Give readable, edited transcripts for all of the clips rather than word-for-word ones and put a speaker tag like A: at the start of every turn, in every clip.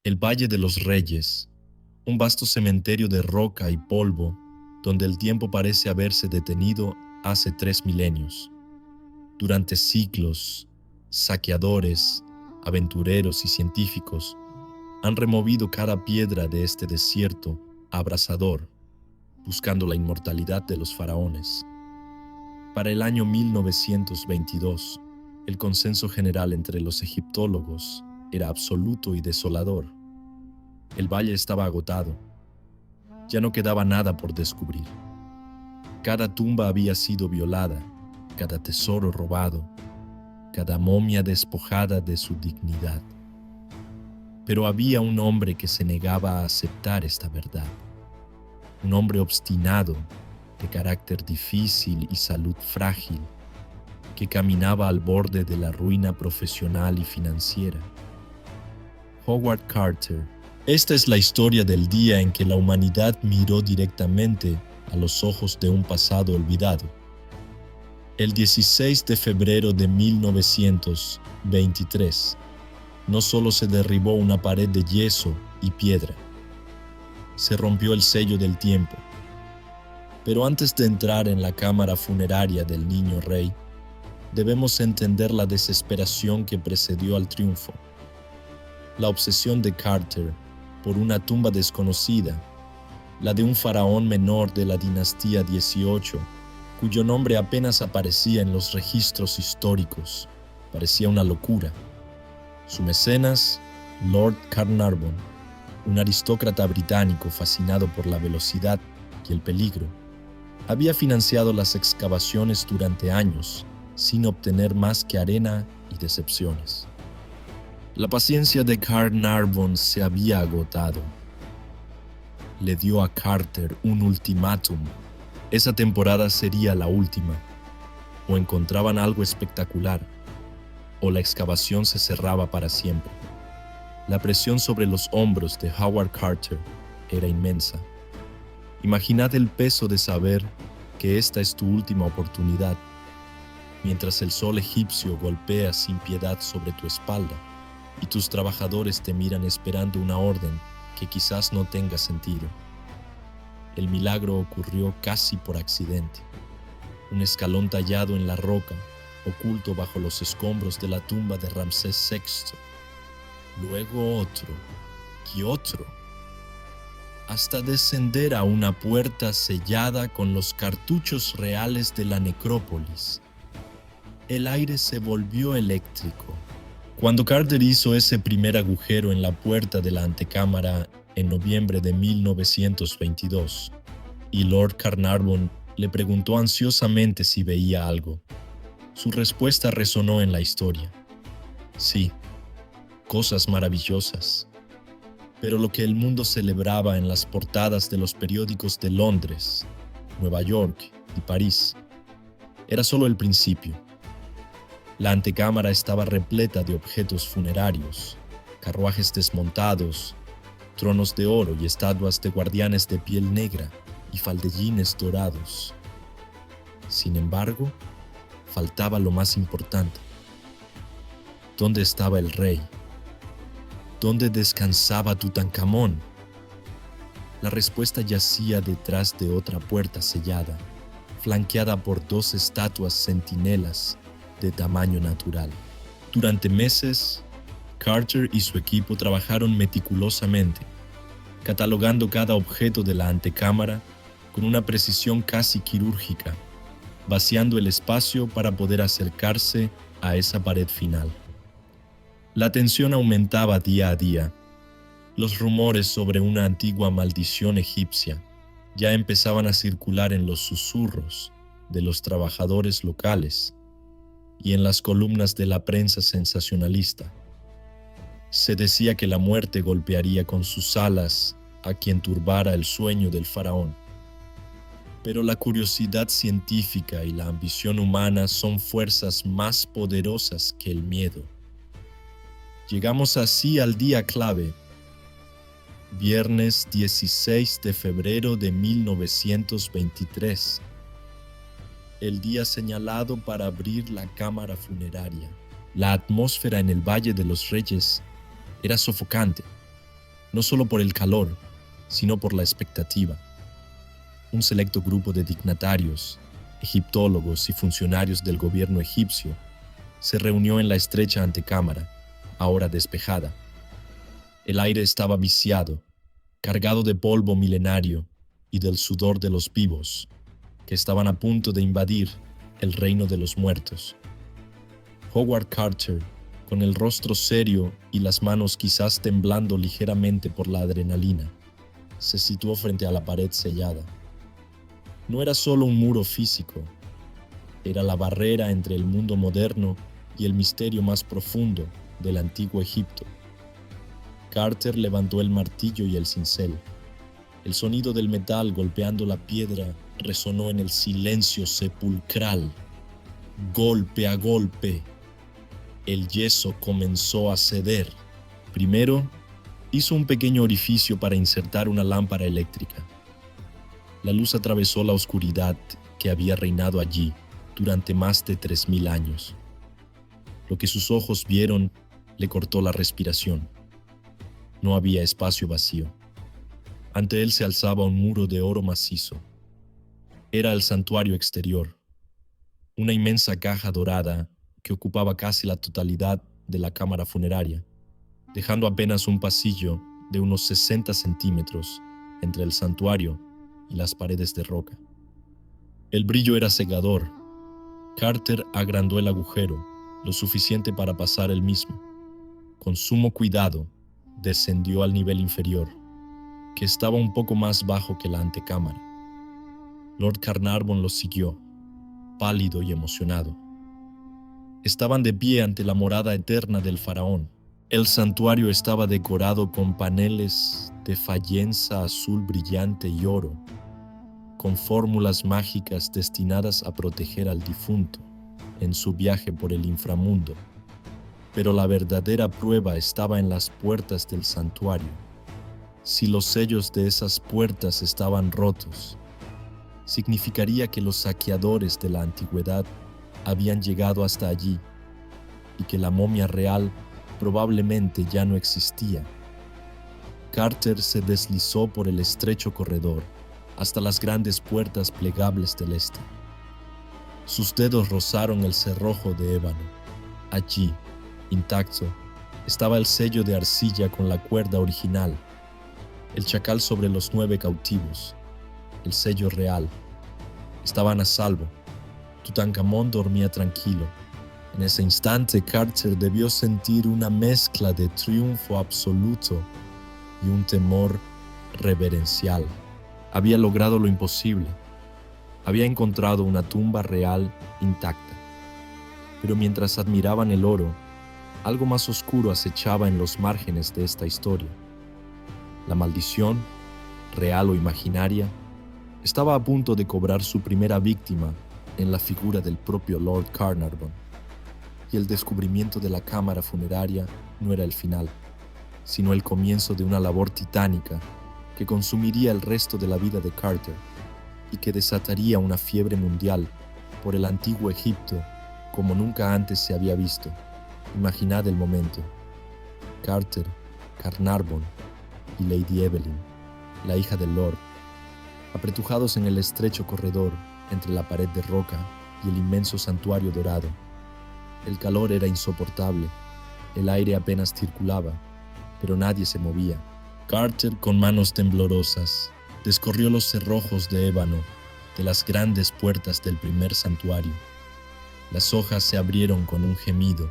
A: El Valle de los Reyes, un vasto cementerio de roca y polvo donde el tiempo parece haberse detenido hace 3 milenios. Durante siglos, saqueadores, aventureros y científicos han removido cada piedra de este desierto abrasador, buscando la inmortalidad de los faraones. Para el año 1922, el consenso general entre los egiptólogos era absoluto y desolador. El valle estaba agotado. Ya no quedaba nada por descubrir. Cada tumba había sido violada, cada tesoro robado, cada momia despojada de su dignidad. Pero había un hombre que se negaba a aceptar esta verdad. Un hombre obstinado, de carácter difícil y salud frágil, que caminaba al borde de la ruina profesional y financiera. Howard Carter. Esta es la historia del día en que la humanidad miró directamente a los ojos de un pasado olvidado. El 16 de febrero de 1923, no solo se derribó una pared de yeso y piedra, se rompió el sello del tiempo. Pero antes de entrar en la cámara funeraria del niño rey, debemos entender la desesperación que precedió al triunfo. La obsesión de Carter por una tumba desconocida, la de un faraón menor de la dinastía 18, cuyo nombre apenas aparecía en los registros históricos, parecía una locura. Su mecenas, Lord Carnarvon, un aristócrata británico fascinado por la velocidad y el peligro, había financiado las excavaciones durante años, sin obtener más que arena y decepciones. La paciencia de Carnarvon se había agotado. Le dio a Carter un ultimátum. Esa temporada sería la última. O encontraban algo espectacular, o la excavación se cerraba para siempre. La presión sobre los hombros de Howard Carter era inmensa. Imaginad el peso de saber que esta es tu última oportunidad, mientras el sol egipcio golpea sin piedad sobre tu espalda y tus trabajadores te miran esperando una orden que quizás no tenga sentido. El milagro ocurrió casi por accidente. Un escalón tallado en la roca, oculto bajo los escombros de la tumba de Ramsés VI. Luego otro y otro, hasta descender a una puerta sellada con los cartuchos reales de la necrópolis. El aire se volvió eléctrico. Cuando Carter hizo ese primer agujero en la puerta de la antecámara en noviembre de 1922, y Lord Carnarvon le preguntó ansiosamente si veía algo, su respuesta resonó en la historia. Sí, cosas maravillosas. Pero lo que el mundo celebraba en las portadas de los periódicos de Londres, Nueva York y París era solo el principio. La antecámara estaba repleta de objetos funerarios, carruajes desmontados, tronos de oro y estatuas de guardianes de piel negra y faldellines dorados. Sin embargo, faltaba lo más importante. ¿Dónde estaba el rey? ¿Dónde descansaba Tutankamón? La respuesta yacía detrás de otra puerta sellada, flanqueada por 2 estatuas centinelas de tamaño natural. Durante meses, Carter y su equipo trabajaron meticulosamente, catalogando cada objeto de la antecámara con una precisión casi quirúrgica, vaciando el espacio para poder acercarse a esa pared final. La tensión aumentaba día a día. Los rumores sobre una antigua maldición egipcia ya empezaban a circular en los susurros de los trabajadores locales y en las columnas de la prensa sensacionalista. Se decía que la muerte golpearía con sus alas a quien turbara el sueño del faraón. Pero la curiosidad científica y la ambición humana son fuerzas más poderosas que el miedo. Llegamos así al día clave, viernes 16 de febrero de 1923. El día señalado para abrir la cámara funeraria. La atmósfera en el Valle de los Reyes era sofocante. no solo por el calor, sino por la expectativa. Un selecto grupo de dignatarios, egiptólogos y funcionarios del gobierno egipcio se reunió en la estrecha antecámara, ahora despejada. El aire estaba viciado, cargado de polvo milenario y del sudor de los vivos, que estaban a punto de invadir el reino de los muertos. Howard Carter, con el rostro serio y las manos quizás temblando ligeramente por la adrenalina, se situó frente a la pared sellada. No era solo un muro físico, era la barrera entre el mundo moderno y el misterio más profundo del antiguo Egipto. Carter levantó el martillo y el cincel. El sonido del metal golpeando la piedra resonó en el silencio sepulcral. Golpe a golpe, el yeso comenzó a ceder. Primero, hizo un pequeño orificio para insertar una lámpara eléctrica. La luz atravesó la oscuridad que había reinado allí durante más de 3000 años. Lo que sus ojos vieron le cortó la respiración. No había espacio vacío. Ante él se alzaba un muro de oro macizo. Era el santuario exterior, una inmensa caja dorada que ocupaba casi la totalidad de la cámara funeraria, dejando apenas un pasillo de unos 60 centímetros entre el santuario y las paredes de roca. El brillo era cegador. Carter agrandó el agujero lo suficiente para pasar él mismo. Con sumo cuidado, descendió al nivel inferior, que estaba un poco más bajo que la antecámara. Lord Carnarvon los siguió, pálido y emocionado. Estaban de pie ante la morada eterna del faraón. El santuario estaba decorado con paneles de fayenza azul brillante y oro, con fórmulas mágicas destinadas a proteger al difunto en su viaje por el inframundo. Pero la verdadera prueba estaba en las puertas del santuario. Si los sellos de esas puertas estaban rotos, significaría que los saqueadores de la antigüedad habían llegado hasta allí y que la momia real probablemente ya no existía. Carter se deslizó por el estrecho corredor hasta las grandes puertas plegables del este. Sus dedos rozaron el cerrojo de ébano. Allí, intacto, estaba el sello de arcilla con la cuerda original, el chacal sobre los 9 cautivos, el sello real. Estaban a salvo. Tutankamón dormía tranquilo. En ese instante, Carter debió sentir una mezcla de triunfo absoluto y un temor reverencial. Había logrado lo imposible. Había encontrado una tumba real intacta. Pero mientras admiraban el oro, algo más oscuro acechaba en los márgenes de esta historia. La maldición, real o imaginaria, estaba a punto de cobrar su primera víctima en la figura del propio Lord Carnarvon. Y el descubrimiento de la cámara funeraria no era el final, sino el comienzo de una labor titánica que consumiría el resto de la vida de Carter y que desataría una fiebre mundial por el antiguo Egipto como nunca antes se había visto. Imaginad el momento. Carter, Carnarvon y Lady Evelyn, la hija del Lord, apretujados en el estrecho corredor entre la pared de roca y el inmenso santuario dorado. El calor era insoportable, el aire apenas circulaba, pero nadie se movía. Carter, con manos temblorosas, descorrió los cerrojos de ébano de las grandes puertas del primer santuario. Las hojas se abrieron con un gemido,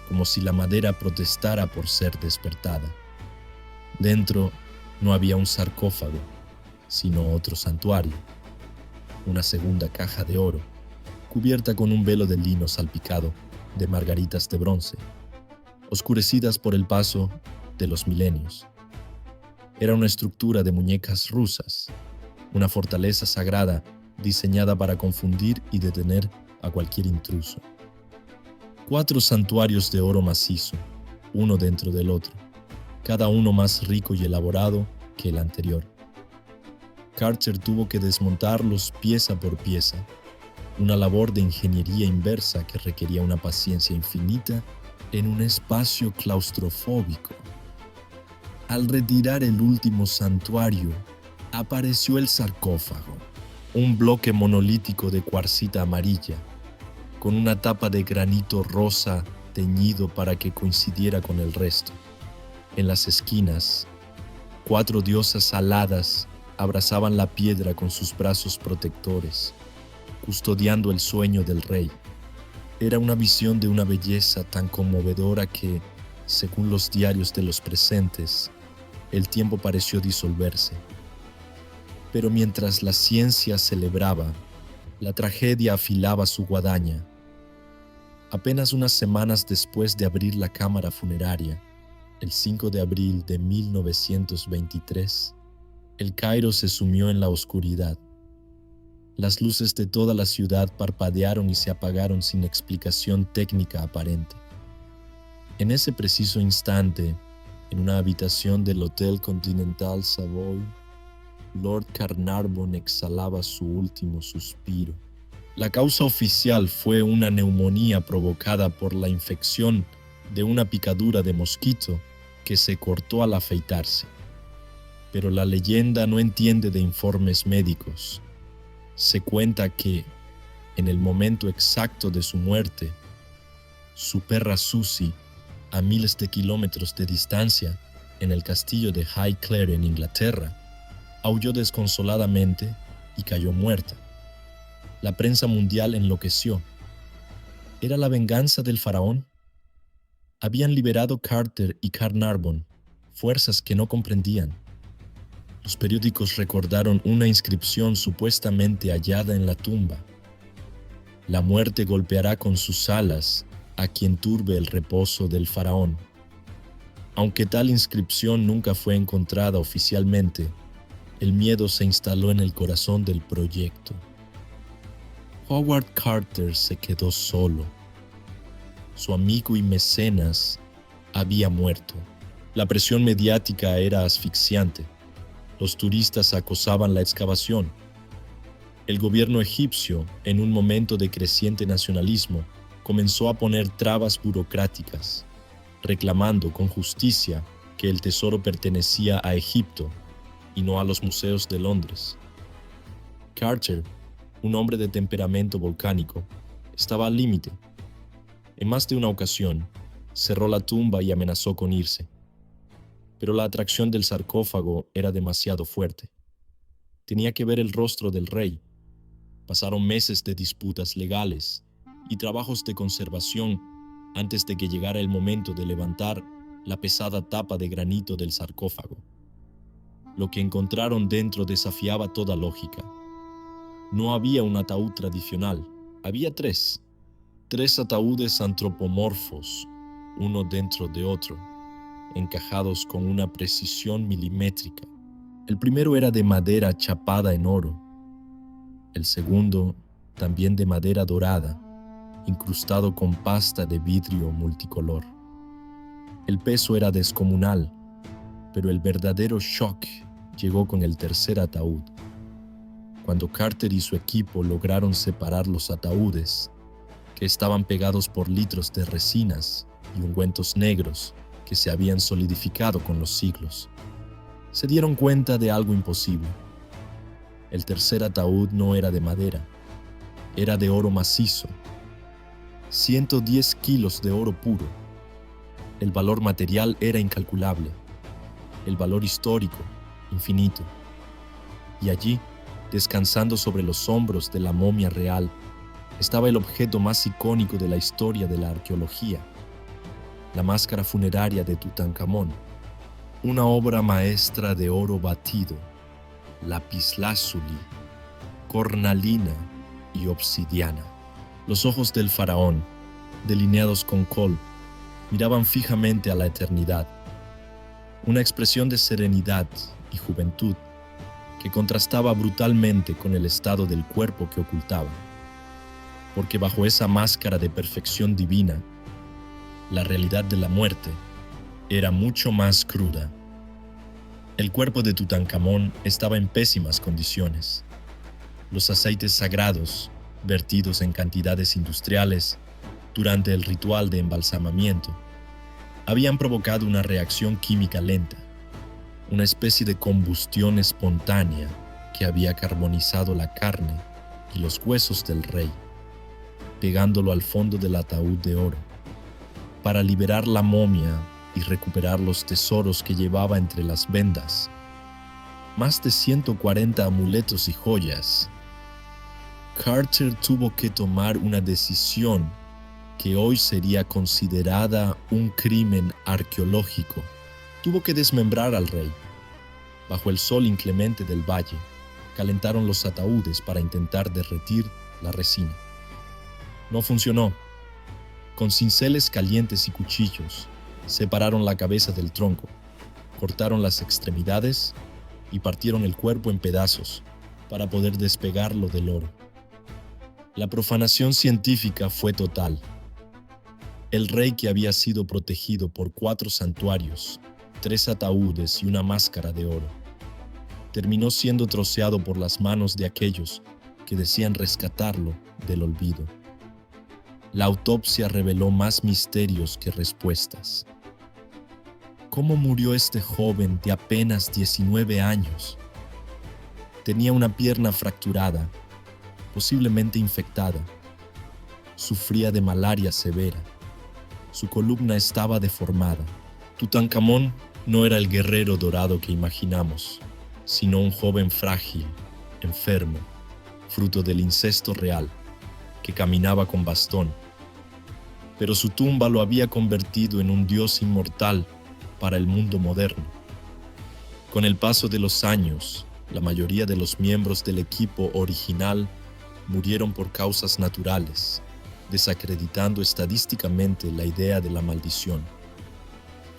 A: como si la madera protestara por ser despertada. Dentro no había un sarcófago, sino otro santuario, una segunda caja de oro, cubierta con un velo de lino salpicado de margaritas de bronce, oscurecidas por el paso de los milenios. Era una estructura de muñecas rusas, una fortaleza sagrada diseñada para confundir y detener a cualquier intruso. 4 santuarios de oro macizo, uno dentro del otro, cada uno más rico y elaborado que el anterior. Carter tuvo que desmontarlos pieza por pieza, una labor de ingeniería inversa que requería una paciencia infinita en un espacio claustrofóbico. Al retirar el último santuario, apareció el sarcófago, un bloque monolítico de cuarcita amarilla, con una tapa de granito rosa teñido para que coincidiera con el resto. En las esquinas, 4 diosas aladas abrazaban la piedra con sus brazos protectores, custodiando el sueño del rey. Era una visión de una belleza tan conmovedora que, según los diarios de los presentes, el tiempo pareció disolverse. Pero mientras la ciencia celebraba, la tragedia afilaba su guadaña. Apenas unas semanas después de abrir la cámara funeraria, el 5 de abril de 1923, El Cairo se sumió en la oscuridad. Las luces de toda la ciudad parpadearon y se apagaron sin explicación técnica aparente. En ese preciso instante, en una habitación del Hotel Continental Savoy, Lord Carnarvon exhalaba su último suspiro. La causa oficial fue una neumonía provocada por la infección de una picadura de mosquito que se cortó al afeitarse. Pero la leyenda no entiende de informes médicos. Se cuenta que, en el momento exacto de su muerte, su perra Susie, a miles de kilómetros de distancia, en el castillo de Highclere en Inglaterra, aulló desconsoladamente y cayó muerta. La prensa mundial enloqueció. ¿Era la venganza del faraón? Habían liberado Carter y Carnarvon, fuerzas que no comprendían. Los periódicos recordaron una inscripción supuestamente hallada en la tumba. La muerte golpeará con sus alas a quien turbe el reposo del faraón. Aunque tal inscripción nunca fue encontrada oficialmente, el miedo se instaló en el corazón del proyecto. Howard Carter se quedó solo. Su amigo y mecenas había muerto. La presión mediática era asfixiante. Los turistas acosaban la excavación. El gobierno egipcio, en un momento de creciente nacionalismo, comenzó a poner trabas burocráticas, reclamando con justicia que el tesoro pertenecía a Egipto y no a los museos de Londres. Carter, un hombre de temperamento volcánico, estaba al límite. En más de una ocasión, cerró la tumba y amenazó con irse. Pero la atracción del sarcófago era demasiado fuerte. Tenía que ver el rostro del rey. Pasaron meses de disputas legales y trabajos de conservación antes de que llegara el momento de levantar la pesada tapa de granito del sarcófago. Lo que encontraron dentro desafiaba toda lógica. No había un ataúd tradicional, había 3. 3 ataúdes antropomorfos, uno dentro de otro, encajados con una precisión milimétrica. El primero era de madera chapada en oro. El segundo, también de madera dorada, incrustado con pasta de vidrio multicolor. El peso era descomunal, pero el verdadero shock llegó con el tercer ataúd. Cuando Carter y su equipo lograron separar los ataúdes, que estaban pegados por litros de resinas y ungüentos negros que se habían solidificado con los siglos, se dieron cuenta de algo imposible. El tercer ataúd no era de madera, era de oro macizo. 110 kilos de oro puro. El valor material era incalculable, el valor histórico, infinito. Y allí, descansando sobre los hombros de la momia real, estaba el objeto más icónico de la historia de la arqueología, la máscara funeraria de Tutankamón, una obra maestra de oro batido, lapislázuli, cornalina y obsidiana. Los ojos del faraón, delineados con col, miraban fijamente a la eternidad, una expresión de serenidad y juventud que contrastaba brutalmente con el estado del cuerpo que ocultaba, porque bajo esa máscara de perfección divina, la realidad de la muerte era mucho más cruda. El cuerpo de Tutankamón estaba en pésimas condiciones. Los aceites sagrados, vertidos en cantidades industriales durante el ritual de embalsamamiento, habían provocado una reacción química lenta. una especie de combustión espontánea que había carbonizado la carne y los huesos del rey, pegándolo al fondo del ataúd de oro, para liberar la momia y recuperar los tesoros que llevaba entre las vendas, más de 140 amuletos y joyas. Carter tuvo que tomar una decisión que hoy sería considerada un crimen arqueológico. Tuvo que desmembrar al rey. Bajo el sol inclemente del valle, calentaron los ataúdes para intentar derretir la resina. No funcionó. Con cinceles calientes y cuchillos, separaron la cabeza del tronco, cortaron las extremidades y partieron el cuerpo en pedazos para poder despegarlo del oro. La profanación científica fue total. El rey, que había sido protegido por 4 santuarios, 3 ataúdes y una máscara de oro, terminó siendo troceado por las manos de aquellos que decían rescatarlo del olvido. La autopsia reveló más misterios que respuestas. ¿Cómo murió este joven de apenas 19 años? Tenía una pierna fracturada, posiblemente infectada. Sufría de malaria severa. Su columna estaba deformada. Tutankamón no era el guerrero dorado que imaginamos, sino un joven frágil, enfermo, fruto del incesto real, que caminaba con bastón. Pero su tumba lo había convertido en un dios inmortal para el mundo moderno. Con el paso de los años, la mayoría de los miembros del equipo original murieron por causas naturales, desacreditando estadísticamente la idea de la maldición.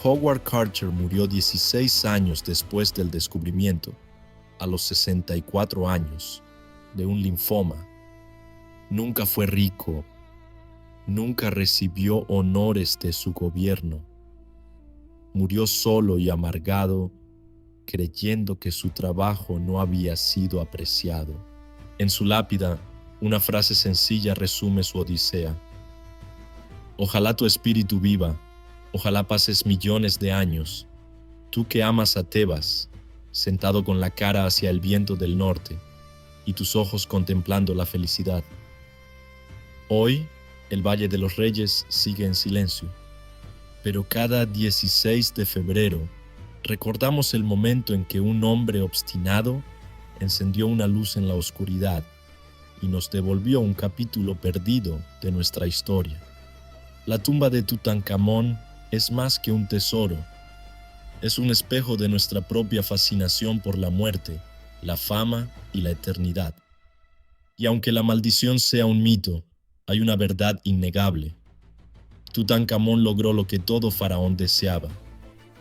A: Howard Carter murió 16 años después del descubrimiento, a los 64 años, de un linfoma. Nunca fue rico, nunca recibió honores de su gobierno. Murió solo y amargado, creyendo que su trabajo no había sido apreciado. En su lápida, una frase sencilla resume su odisea. Ojalá tu espíritu viva, ojalá pases millones de años, tú que amas a Tebas, sentado con la cara hacia el viento del norte y tus ojos contemplando la felicidad. Hoy, el Valle de los Reyes sigue en silencio, pero cada 16 de febrero recordamos el momento en que un hombre obstinado encendió una luz en la oscuridad y nos devolvió un capítulo perdido de nuestra historia. La tumba de Tutankamón es más que un tesoro, es un espejo de nuestra propia fascinación por la muerte, la fama y la eternidad. Y aunque la maldición sea un mito, hay una verdad innegable. Tutankamón logró lo que todo faraón deseaba.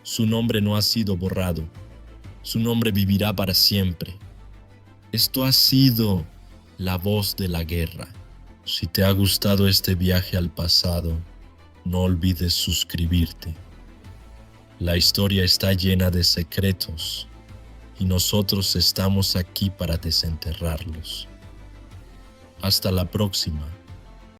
A: Su nombre no ha sido borrado. Su nombre vivirá para siempre. Esto ha sido la voz de la guerra. Si te ha gustado este viaje al pasado, no olvides suscribirte. La historia está llena de secretos y nosotros estamos aquí para desenterrarlos. Hasta la próxima.